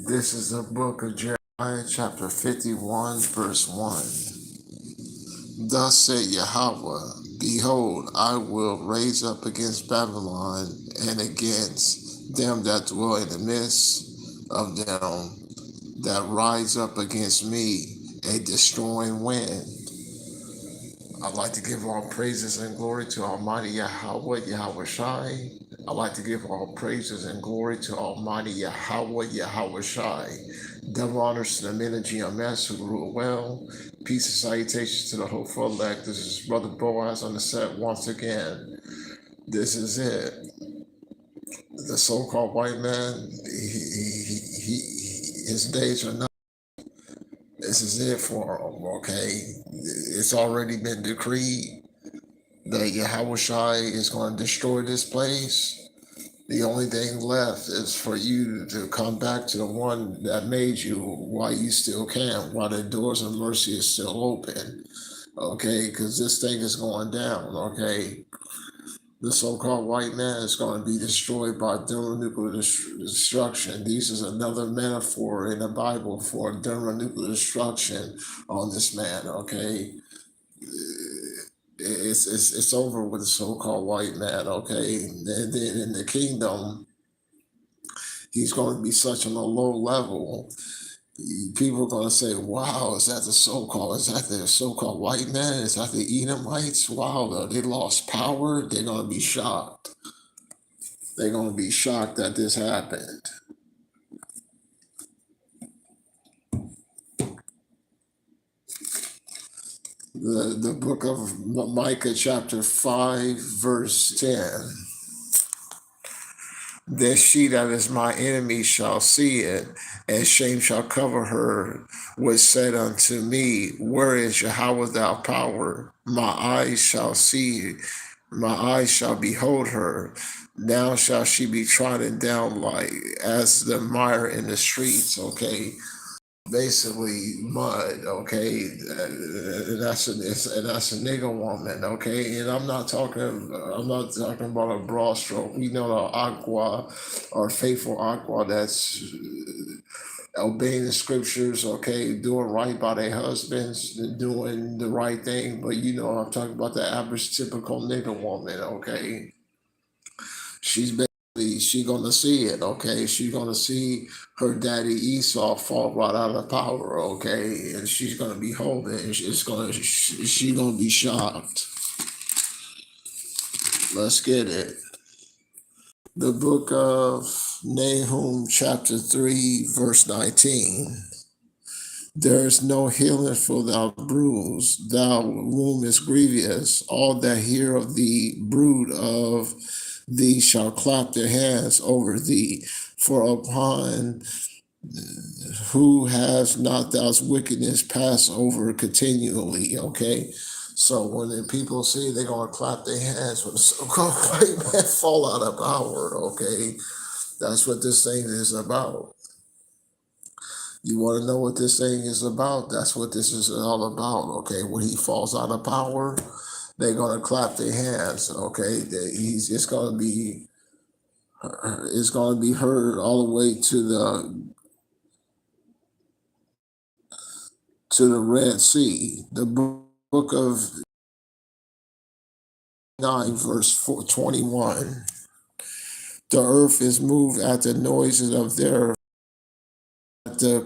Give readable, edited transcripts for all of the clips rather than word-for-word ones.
This is the book of Jeremiah, chapter 51, verse 1. Thus said Yahweh, Behold, I will raise up against Babylon and against them that dwell in the midst of them that rise up against me, a destroying wind. I'd like to give all praises and glory to Almighty Yahweh, Yahweh Shai. I'd like to give all praises and glory to Almighty Yahweh, Yahweh Shai. Double honors to the men of GMS who rule well. Peace and salutations to the hopeful elect. This is Brother Boaz on the set once again. This is it. The so-called white man, his days are not. This is it for him, okay? It's already been decreed that Yahweh Shai is going to destroy this place. The only thing left is for you to come back to the one that made you while you still can, while the doors of mercy is still open. Okay, because this thing is going down. Okay, the so-called white man is going to be destroyed by thermonuclear destruction. This is another metaphor in the Bible for thermonuclear destruction on this man. Okay, it's over with the so-called white man. Okay, and then in the kingdom, he's going to be such on a low level. People are going to say, "Wow, is that the so-called? Is that the so-called white man? Is that the Edomites? Wow, they lost power. They're going to be shocked. They're going to be shocked that this happened." The book of Micah, chapter 5, verse 10. Then she that is my enemy shall see it, and shame shall cover her, which said unto me, Where is Yahweh thy power? My eyes shall see, my eyes shall behold her. Now shall she be trodden down like as the mire in the streets. Okay, basically mud. Okay, and that's a nigger woman. Okay, and I'm not talking about a broad stroke. We know the aqua or faithful aqua that's obeying the scriptures. Okay, doing right by their husbands, doing the right thing. But I'm talking about the average typical nigger woman. Okay, she's she gonna see it. Okay, she's gonna see her daddy Esau fall right out of power. Okay, and she's gonna be holding. She's gonna be shocked. Let's get it. The book of Nahum, chapter 3, verse 19. There is no healing for thou bruise, thou womb is grievous. All that hear of thee brood of thee shall clap their hands over thee. For upon who has not thou's wickedness pass over continually. Okay, so when the people see, they're gonna clap their hands when the so-called white man fall out of power. Okay, that's what this thing is about. You want to know what this thing is about? That's what this is all about. Okay, when he falls out of power, they're gonna clap their hands. Okay, he's it's gonna be heard all the way to the Red Sea. The book of 9, verse 21. The earth is moved at the noises of the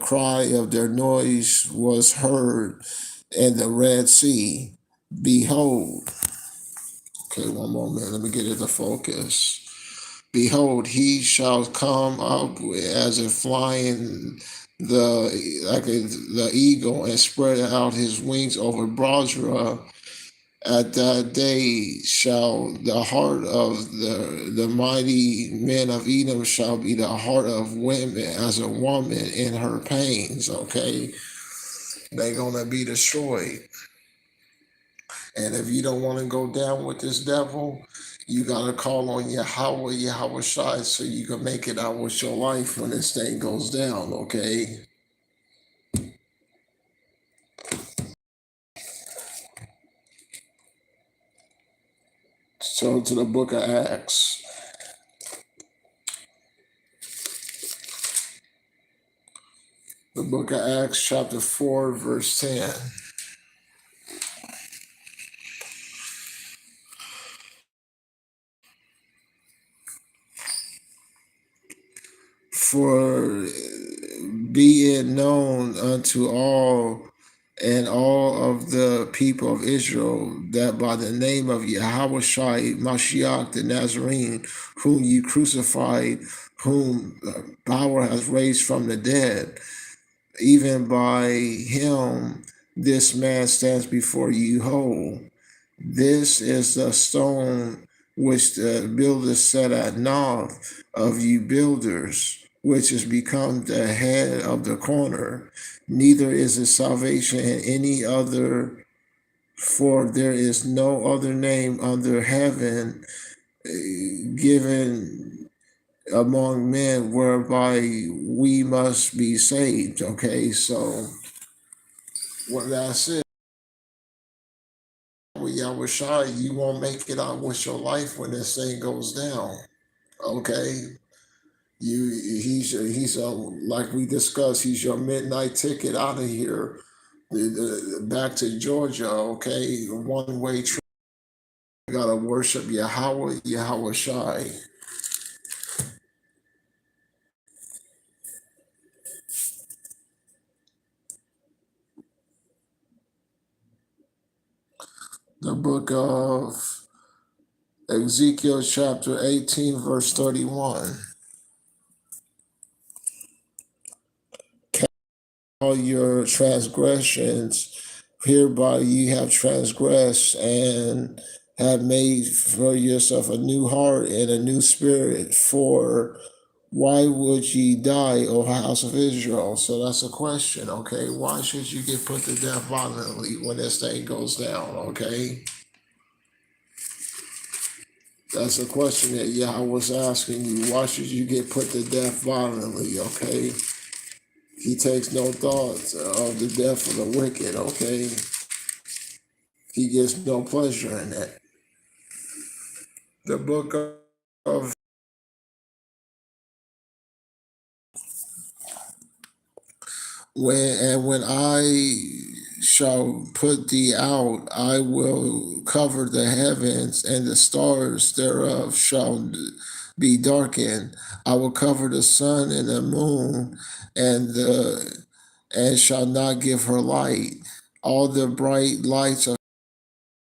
cry of their noise was heard, and the Red Sea. Behold, okay, one moment, let me get it to focus. Behold, he shall come up as a flying the eagle and spread out his wings over Bozrah. At that day shall the heart of the mighty men of Edom shall be the heart of women as a woman in her pains. Okay, they're gonna be destroyed. And if you don't want to go down with this devil, you gotta call on Yahweh, Yahweh Shai, so you can make it out with your life when this thing goes down. Okay. So to the book of Acts. The book of Acts, chapter 4, verse 10. For be it known unto all and all of the people of Israel that by the name of Yahweh Shai Mashiach the Nazarene, whom you crucified, whom power has raised from the dead, even by him this man stands before you whole. This is the stone which the builders set at naught of you builders, which has become the head of the corner. Neither is there salvation in any other, for there is no other name under heaven given among men whereby we must be saved. Okay, so what that's it. With Yahweh Shai, you won't make it out with your life when this thing goes down. Okay, he's like we discussed. He's your midnight ticket out of here, back to Georgia. Okay, one way trip. You gotta worship Yahweh Shai. The book of Ezekiel, chapter 18, verse 31. All your transgressions, hereby you have transgressed and have made for yourself a new heart and a new spirit. For why would ye die, O house of Israel? So that's a question, okay? Why should you get put to death violently when this thing goes down, okay? That's a question that Yahweh was asking you. Why should you get put to death violently, okay? He takes no thought of the death of the wicked, okay? He gets no pleasure in that. The book of when I shall put thee out, I will cover the heavens, and the stars thereof shall be darkened. I will cover the sun and the moon, and shall not give her light. All the bright lights of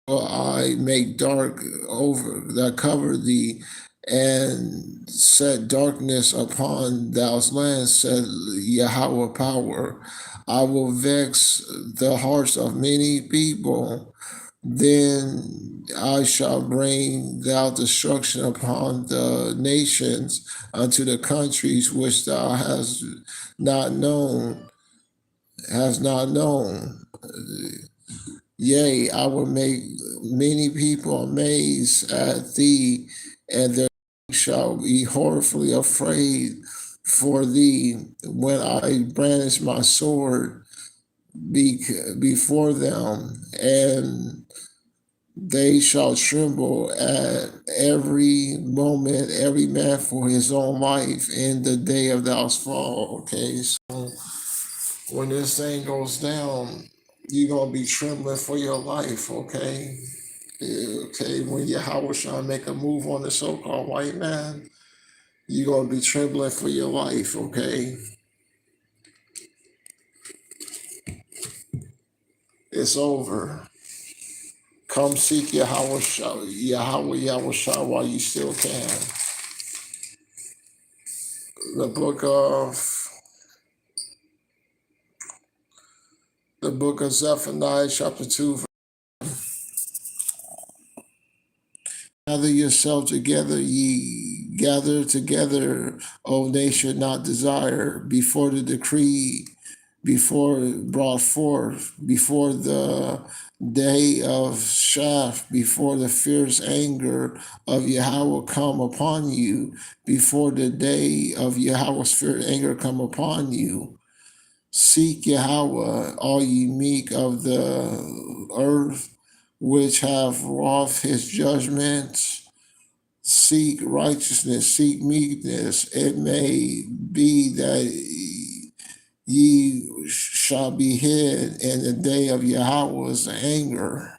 I make dark over that cover thee, and set darkness upon thou's land, said Yahweh power. I will vex the hearts of many people. Then I shall bring thou destruction upon the nations, unto the countries which thou hast not known, has not known. Yea, I will make many people amazed at thee, and they shall be horribly afraid for thee when I brandish my sword before them, and they shall tremble at every moment, every man for his own life in the day of thou's fall. Okay, so when this thing goes down, you're gonna be trembling for your life, okay? Okay, when Yahweh trying to make a move on the so-called white man, you're gonna be trembling for your life, okay? It's over. Come seek Yahweh Yahweh while you still can. The book of Zephaniah, chapter 2. Gather yourself together, ye gather together, O nation not desire, before the decree, before brought forth, before the day of shaft, before the fierce anger of Yahweh come upon you, before the day of Yahweh's fierce anger come upon you. Seek Yahweh, all ye meek of the earth, which have wrought his judgments. Seek righteousness, seek meekness. It may be that ye shall be hid in the day of Yahweh's anger.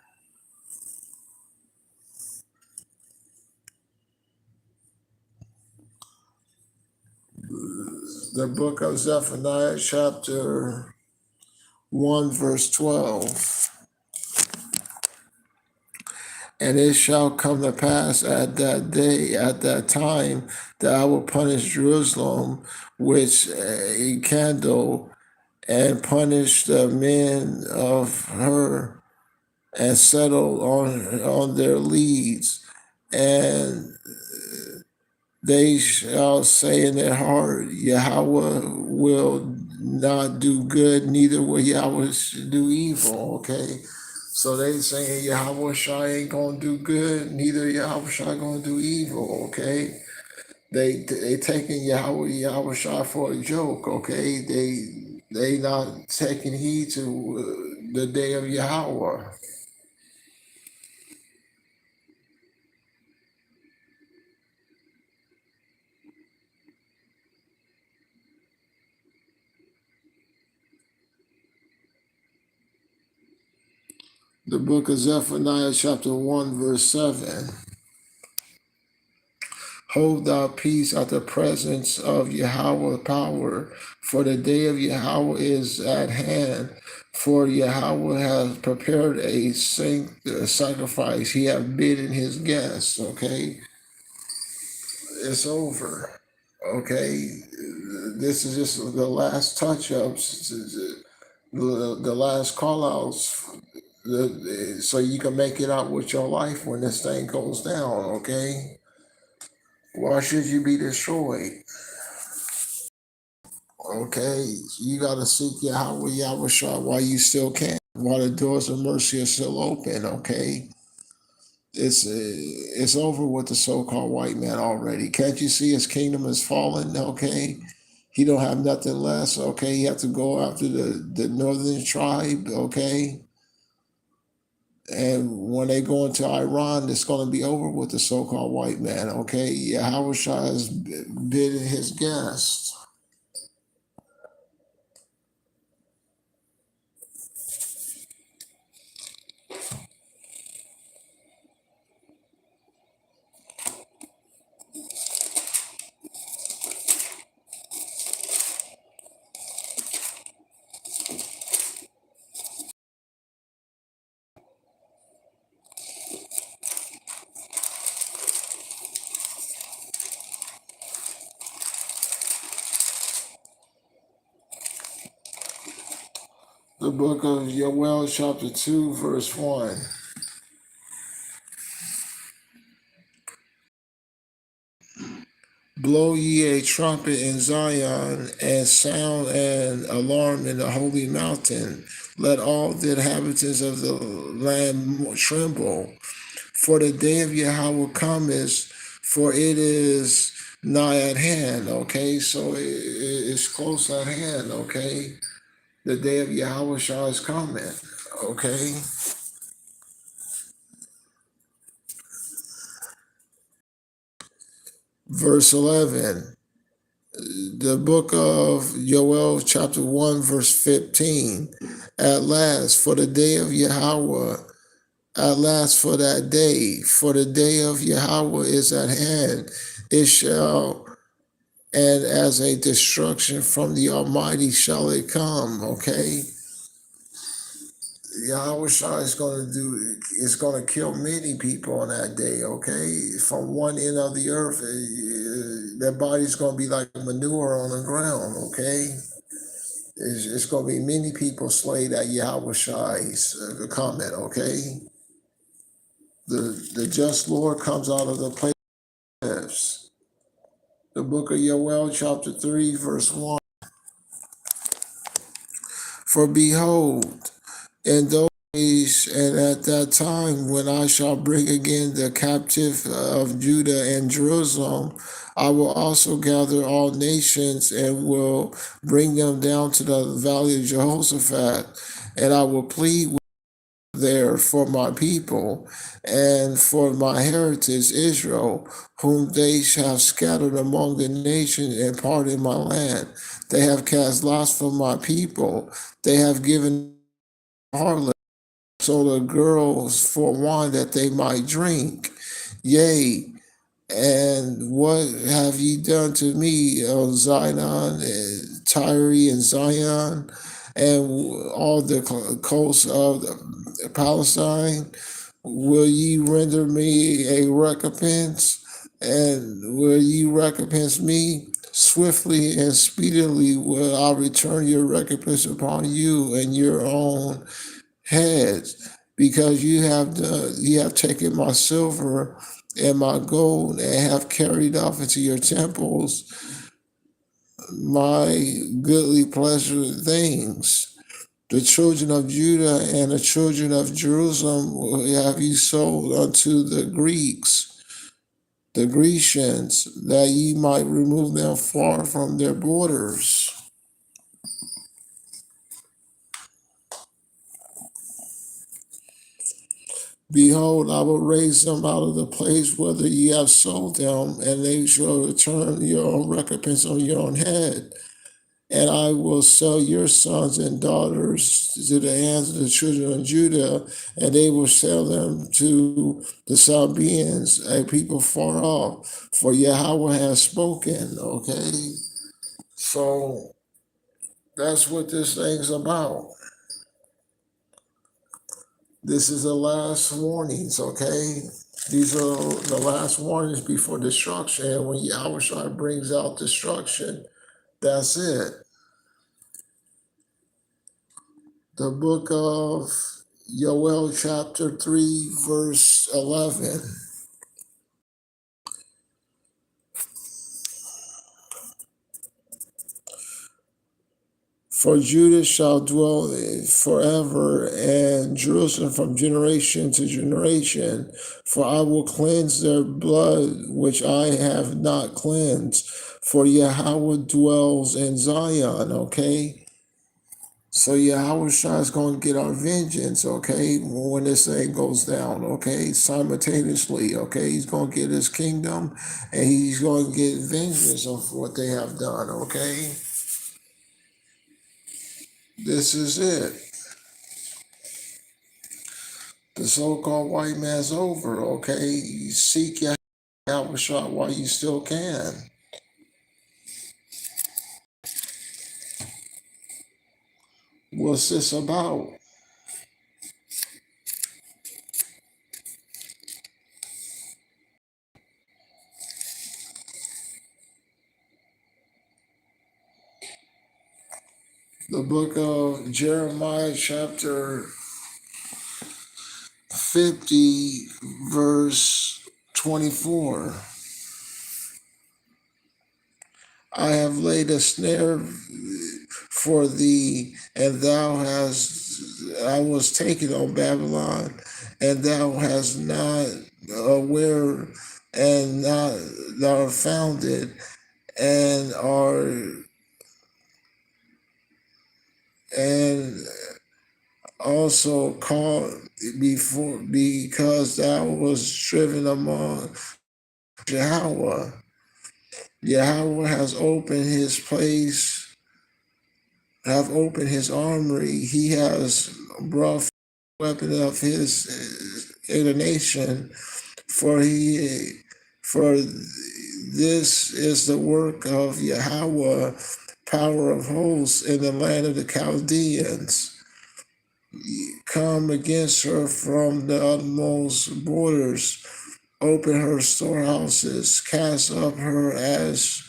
The book of Zephaniah, chapter 1, verse 12. And it shall come to pass at that day, at that time, that I will punish Jerusalem with a candle, and punish the men of her, and settle on their leads. And they shall say in their heart, Yahweh will not do good, neither will Yahweh do evil. Okay. So they saying Yahweh Shai ain't gonna do good, neither Yahweh Shai gonna do evil. Okay. They taking Yahweh Shai for a joke. Okay. They not taking heed to the day of Yahweh. The book of Zephaniah, chapter 1, verse 7. Hold thou peace at the presence of Yahweh power, for the day of Yahweh is at hand. For Yahweh has prepared a sacrifice. He hath bidden his guests. Okay, it's over. Okay, this is just the last touch-ups, the last call-outs, so you can make it out with your life when this thing goes down. Okay, why should you be destroyed? Okay, you got to seek Yahweh Shah while you still can, while the doors of mercy are still open. Okay, it's over with the so-called white man already. Can't you see his kingdom is fallen? Okay, he don't have nothing less. Okay, he have to go after the northern tribe. Okay, and when they go into Iran, it's going to be over with the so-called white man. Okay, Yahweh Shah has bidden his guests. The book of Yoel, chapter 2, verse 1. Blow ye a trumpet in Zion, and sound an alarm in the holy mountain. Let all the inhabitants of the land tremble. For the day of Yahweh cometh, for it is nigh at hand. Okay, so it's close at hand. Okay, the day of Yahweh Shah is coming. Okay. Verse 11. The book of Joel, chapter 1, verse 15. At last, for the day of Yahweh, at last for that day, for the day of Yahweh is at hand. It shall, and as a destruction from the Almighty shall it come. Okay. Yahweh Shah is going to kill many people on that day. Okay. From one end of the earth, their body's going to be like manure on the ground. Okay. It's going to be many people slayed at Yahweh Shai's comment, okay? The just Lord comes out of the place of deaths. The book of Yoel, chapter 3, verse 1. For behold, in those days and at that time when I shall bring again the captive of Judah and Jerusalem, I will also gather all nations and will bring them down to the valley of Jehoshaphat, and I will plead with there for my people and for my heritage Israel, whom they have scattered among the nations and parted my land. They have cast lots for my people. They have given harlot so the girls for wine that they might drink. Yea, and what have ye done to me, O Zion, Tyre, and Zion, and all the coasts of Palestine? Will ye render me a recompense? And will ye recompense me? Swiftly and speedily will I return your recompense upon you and your own heads, because you have taken my silver and my gold and have carried off into your temples my goodly pleasure things. The children of Judah and the children of Jerusalem have you sold unto the Greeks, the Grecians, that ye might remove them far from their borders. Behold, I will raise them out of the place whither ye have sold them, and they shall return your own recompense on your own head. And I will sell your sons and daughters to the hands of the children of Judah, and they will sell them to the Sabaeans, a people far off. For Yahweh has spoken. Okay, so that's what this thing's about. This is the last warnings, okay? These are the last warnings before destruction. And when Yahweh brings out destruction, that's it. The book of Joel, chapter 3, verse 11. For Judah shall dwell forever, and Jerusalem from generation to generation. For I will cleanse their blood, which I have not cleansed. For Yahweh dwells in Zion, okay? So Yahweh is going to get our vengeance, okay, when this thing goes down, okay, simultaneously, okay? He's going to get his kingdom, and he's going to get vengeance of what they have done, okay? This is it. The so-called white man's over, okay? Seek Yahweh while you still can. What's this about? The book of Jeremiah, chapter 50, verse 24. I have laid a snare for thee, and I was taken on Babylon, and thou hast not aware, and not thou art found it, and and also called before, because thou was driven among Yahweh. Yahweh has opened his place, have opened his armory. He has brought weapon of his indignation, for for this is the work of Yahweh, power of hosts in the land of the Chaldeans. Come against her from the utmost borders, open her storehouses, cast up her ash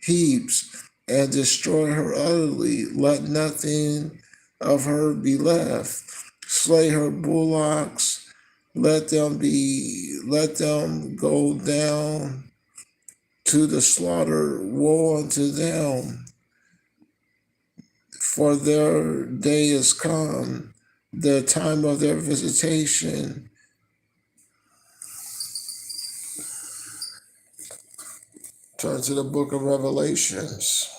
heaps, and destroy her utterly. Let nothing of her be left. Slay her bullocks, let them go down to the slaughter. Woe unto them, for their day is come, the time of their visitation. Turn to the book of Revelations.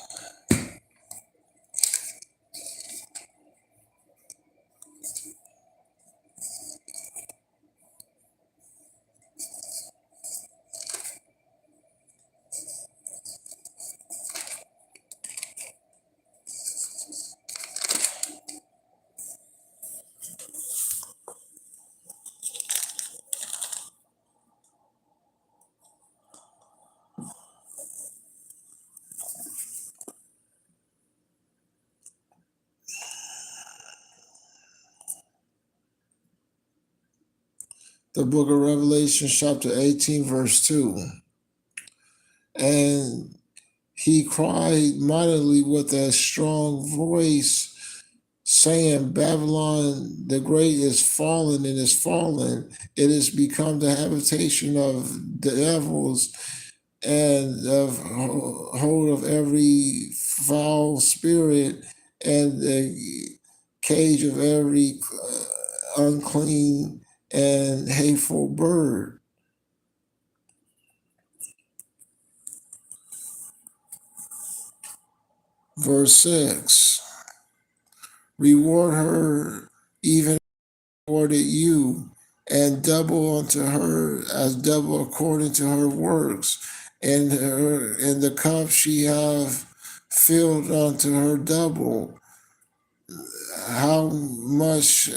The book of Revelation, chapter 18, verse 2. And he cried mightily with a strong voice, saying, Babylon the great is fallen and is fallen. It has become the habitation of the devils and of hold of every foul spirit and the cage of every unclean and hateful bird. Verse 6. Reward her even rewarded you, and double unto her as double according to her works, and her in the cup she have filled unto her double. How much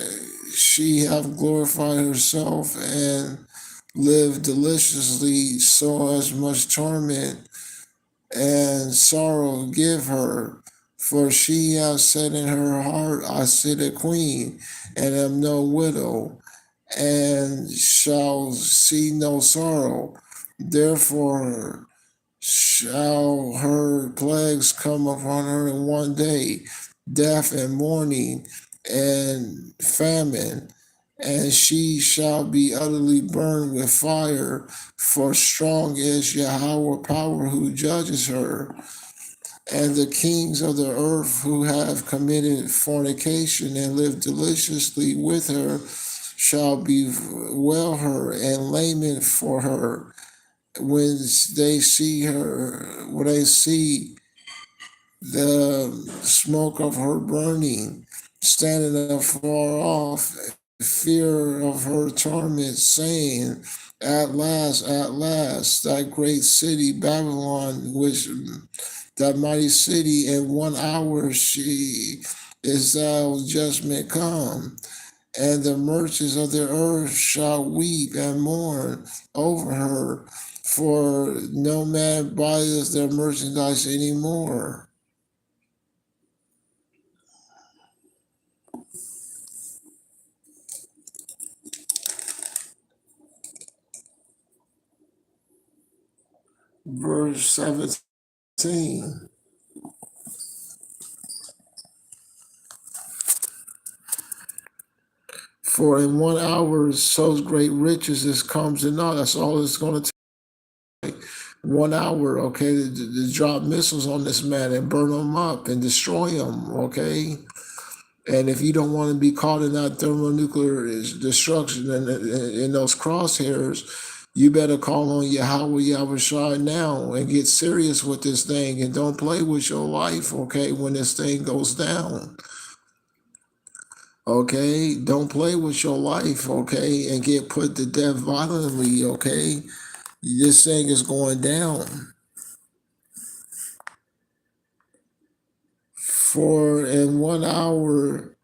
she have glorified herself and lived deliciously, so as much torment and sorrow give her. For she hath said in her heart, I sit a queen, and am no widow, and shall see no sorrow. Therefore shall her plagues come upon her in one day, death and mourning and famine, and she shall be utterly burned with fire, for strong is Yahweh power who judges her. And the kings of the earth who have committed fornication and lived deliciously with her shall bewail her and lament for her when they see her, when they see the smoke of her burning, standing afar off, fear of her torment, saying, at last, that great city Babylon, which that mighty city, in 1 hour she is thou judgment come. And the merchants of the earth shall weep and mourn over her, for no man buyeth their merchandise anymore. Verse 17. For in 1 hour so great riches this comes to naught. That's all it's going to take. 1 hour, okay, to drop missiles on this man and burn him up and destroy him, okay? And if you don't want to be caught in that thermonuclear destruction and in those crosshairs, you better call on Yahweh Yahushua now and get serious with this thing and don't play with your life, okay, when this thing goes down. Okay, don't play with your life, okay, and get put to death violently, okay? This thing is going down. For in 1 hour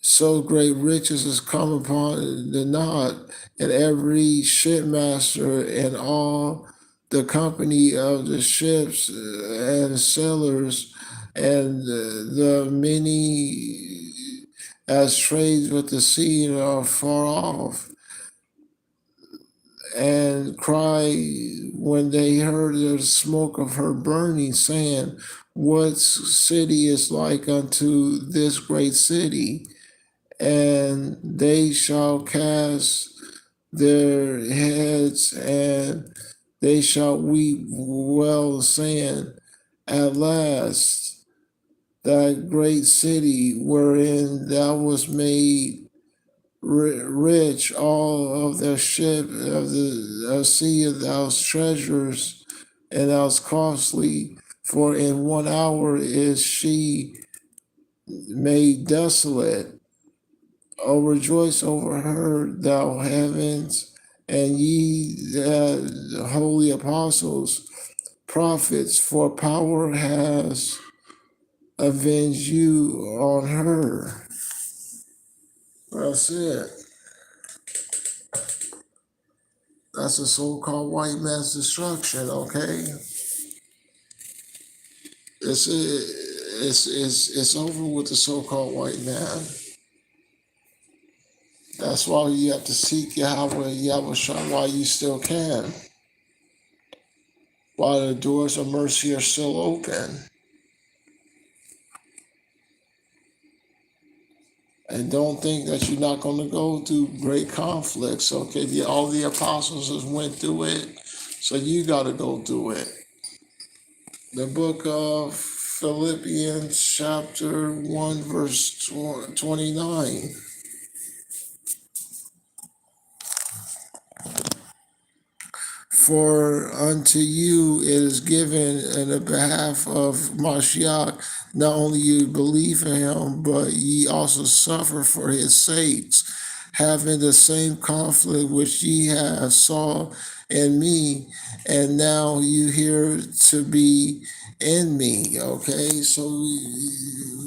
so great riches has come upon the knot, and every shipmaster and all the company of the ships and sailors and the many as trades with the sea are far off, and cry when they heard the smoke of her burning, saying, what city is like unto this great city? And they shall cast their heads, and they shall weep well, saying, at last, that great city wherein thou was made rich, all of the ship of the sea of those treasures, and thou's costly, for in 1 hour is she made desolate. Oh, rejoice over her, thou heavens, and ye the holy apostles, prophets, for power has avenged you on her. That's it. That's the so-called white man's destruction, okay? It's over with the so-called white man. That's why you have to seek Yahweh, Yahushua, while you still can, while the doors of mercy are still open. And don't think that you're not going to go through great conflicts. Okay, all the apostles has went through it, so you got to go through it. The book of Philippians, chapter 1, verse 29. For unto you it is given in the behalf of Mashiach, not only you believe in him, but ye also suffer for his sakes, having the same conflict which ye have saw in me, and now you here to be in me. Okay, so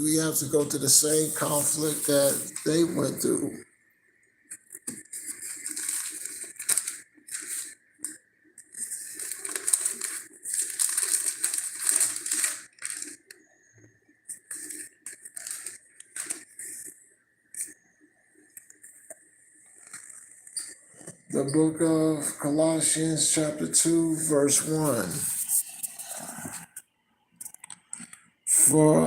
we have to go to the same conflict that they went through. The book of Colossians, chapter 2, verse 1. For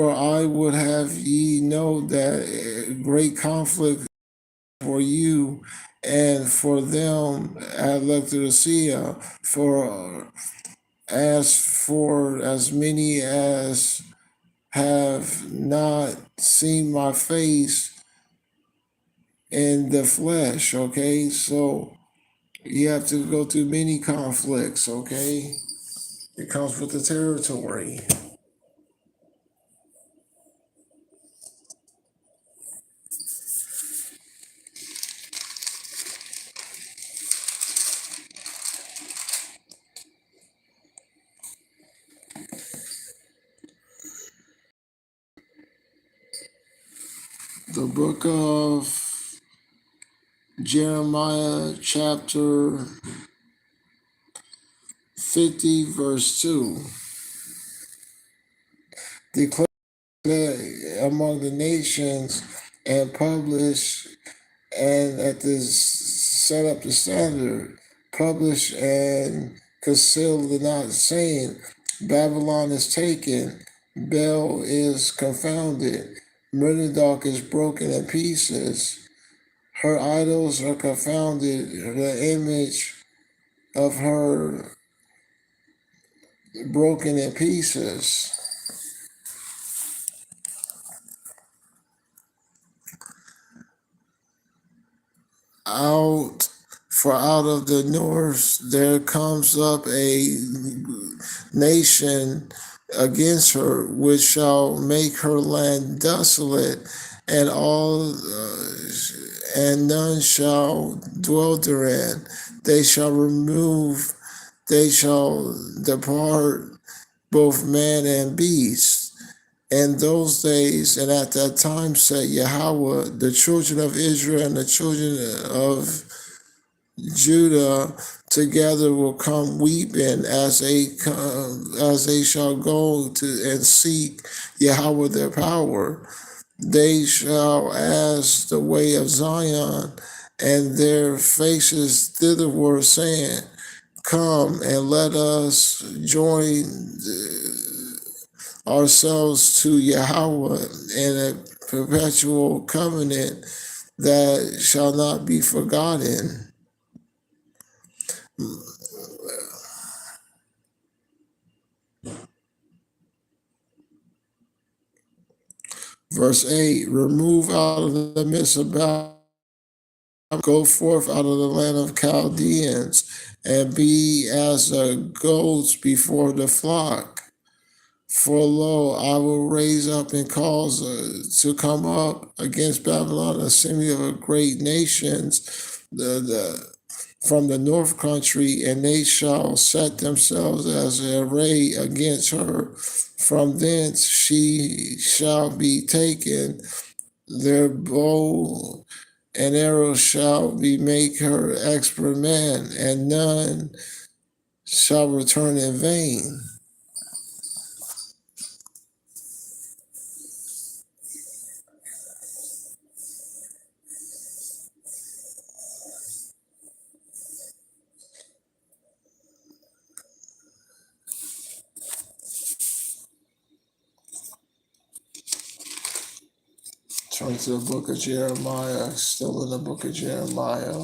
I would have ye know that great conflict for you and for them at Laodicea, for as many as have not seen my face in the flesh. Okay, so you have to go through many conflicts. Okay, it comes with the territory. The book of Jeremiah, chapter 50, verse 2. Declare among the nations and publish, and at this set up the standard, publish and conceal the not, saying, Babylon is taken, Bel is confounded, Merodach is broken in pieces, her idols are confounded, the image of her broken in pieces. Out of the north there comes up a nation against her, which shall make her land desolate, and and none shall dwell therein. They shall depart, both man and beast. In those days and at that time, said Yahweh, the children of Israel and the children of Judah together will come weeping as they shall go to and seek Yahweh their power. They shall ask the way of Zion, and their faces thitherward, saying, Come and let us join ourselves to Yahweh in a perpetual covenant that shall not be forgotten. Verse 8, remove out of the midst of Babylon, go forth out of the land of Chaldeans, and be as the goats before the flock. For lo, I will raise up and cause to come up against Babylon a assembly of great nations from the north country, and they shall set themselves as an array against her. From thence she shall be taken, their bow and arrow shall be make her expert man, and none shall return in vain. Turn to the book of Jeremiah, still in the book of Jeremiah.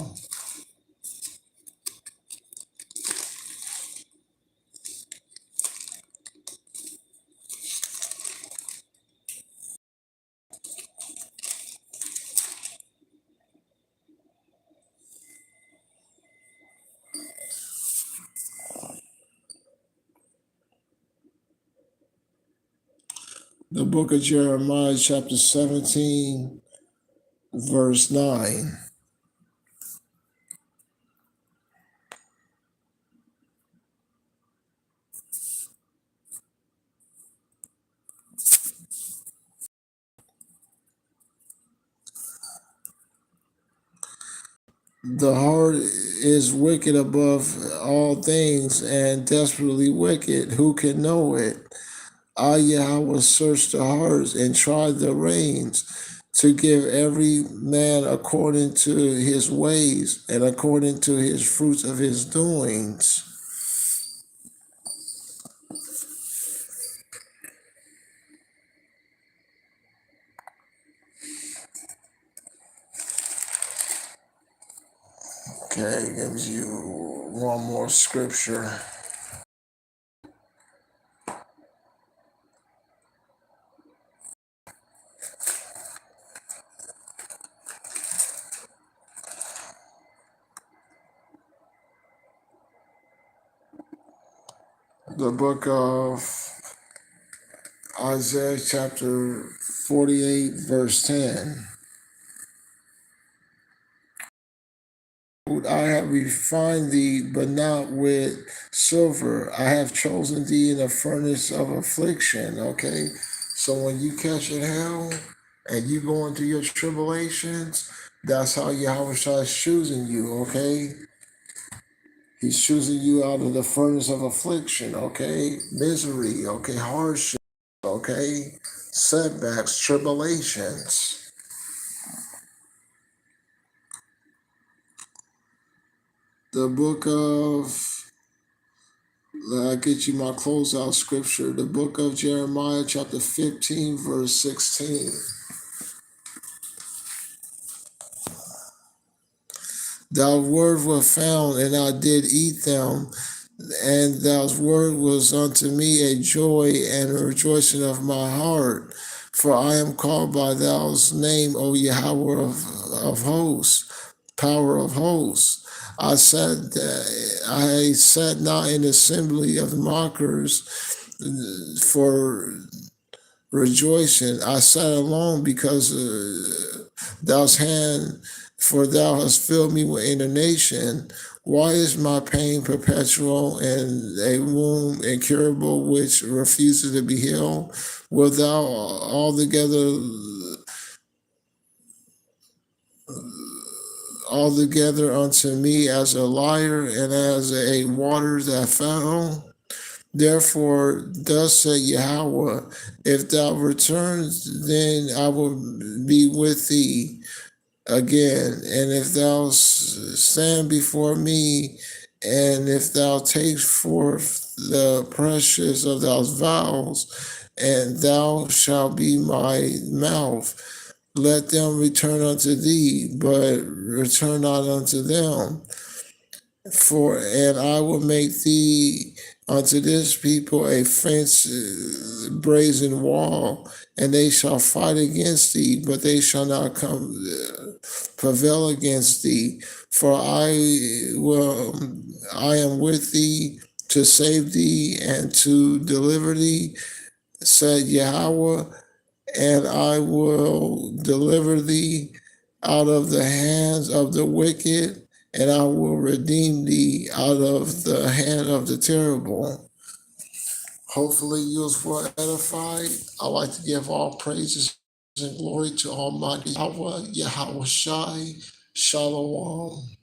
The book of Jeremiah, chapter 17, verse 9. The heart is wicked above all things and desperately wicked. Who can know it? I, Yahweh, search the hearts and try the reins to give every man according to his ways and according to his fruits of his doings. Okay, gives you one more scripture. The book of Isaiah, chapter 48, verse 10. I have refined thee, but not with silver. I have chosen thee in a furnace of affliction. Okay, so when you catch in hell and you go into your tribulations, that's how Yahweh is choosing you. Okay, He's choosing you out of the furnace of affliction. Okay, misery. Okay, hardship. Okay, setbacks, tribulations. The book of, I'll get you my closeout scripture. The book of Jeremiah, chapter 15, verse 16. Thy word was found, and I did eat them, and thy word was unto me a joy and a rejoicing of my heart. For I am called by thou name, O Yahweh of hosts, power of hosts. I sat not in the assembly of mockers for rejoicing. I sat alone because thou's hand, for thou hast filled me with indignation. Why is my pain perpetual and a wound incurable which refuses to be healed? Wilt thou altogether unto me as a liar and as a water that found? Therefore, thus said Yahweh, if thou returns, then I will be with thee again. And if thou stand before me, and if thou take forth the precious of thy vows, and thou shalt be my mouth, let them return unto thee, but return not unto them. And I will make thee unto this people a fence, brazen wall, and they shall fight against thee, but they shall not come prevail against thee. For I am with thee to save thee and to deliver thee, said Yahweh, and I will deliver thee out of the hands of the wicked, and I will redeem thee out of the hand of the terrible. Hopefully you was well edified. I like to give all praises and glory to Almighty Yahweh, Yahweh Shai, Shalom.